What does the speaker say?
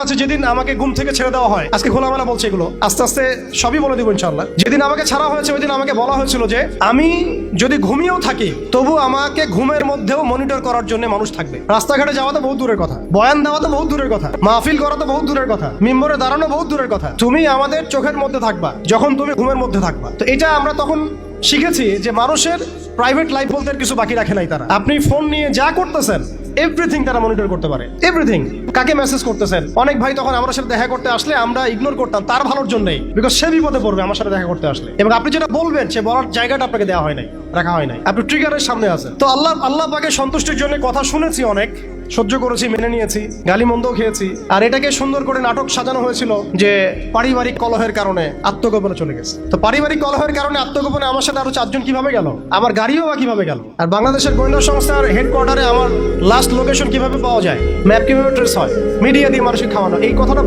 আছে যেদিন আমাকে ঘুম থেকে ছেড়ে দেওয়া হয়, আজকে খোলামেলা বলছে এগুলো, আস্তে আস্তে সবই বলে দিব ইনশাআল্লাহ। যেদিন আমাকে ছাড়া হয়েছে ওই দিন আমাকে বলা হয়েছিল যে আমি যদি ঘুমিয়েও থাকি তবু আমাকে ঘুমের মধ্যেও মনিটর করার জন্য মানুষ থাকবে। রাস্তাঘাটে যাওয়া তো বহুত দূরের কথা, বয়ান দেওয়া তো বহুত দূরের কথা, মাহফিল করা তো বহুত দূরের কথা, মিম্বরে দাঁড়ানো বহুত দূরের কথা, তুমি আমাদের চোখের মধ্যে থাকবা যখন তুমি ঘুমের মধ্যে থাকবা। তো এটা আমরা তখন শিখেছি যে মানুষের প্রাইভেট লাইফ বলতে কিছু বাকি রাখে নাই তারা। আপনি ফোন নিয়ে যা করতেছেন এভরিথিং তারা মনিটর করতে পারে, এভরিথিং। কাকে মেসেজ করতেছেন, অনেক ভাই তখন আমার সাথে দেখা করতে আসলে আমরা ইগনোর করতাম তার ভালোর জন্যই, বিকজ সে বিপদে পড়বে আমার সাথে দেখা করতে আসলে, এবং আপনি যেটা বলবেন সে বলার জায়গাটা আপনাকে দেওয়া হয় নাই, রাখা হয় নাই, আপনি ট্রিগারের সামনে আছেন। তো আল্লাহ পাকে সন্তুষ্টির জন্য কথা শুনেছি, অনেক সহ্য করেছি, মেনে নিয়েছি, গালি মন্দও খেয়েছি, আর এটাকে সুন্দর করে নাটক সাজানো হয়েছিল যে পারিবারিক কলহের কারণে আত্মগোপনে চলে গেছে। তো পারিবারিক কলহের কারণে আত্মগোপনে আমার সাথে আরো 4 জন কিভাবে গেল, আমার গাড়িও বা কিভাবে গেল, আর বাংলাদেশের গোয়েন্দা সংস্থার হেডকোয়ার্টারে আমার লাস্ট লোকেশন কিভাবে পাওয়া যায়, ম্যাপ কিভাবে ট্রেস হয়, মিডিয়া দিয়ে মানুষকে খাওয়ানো, এই কথাটা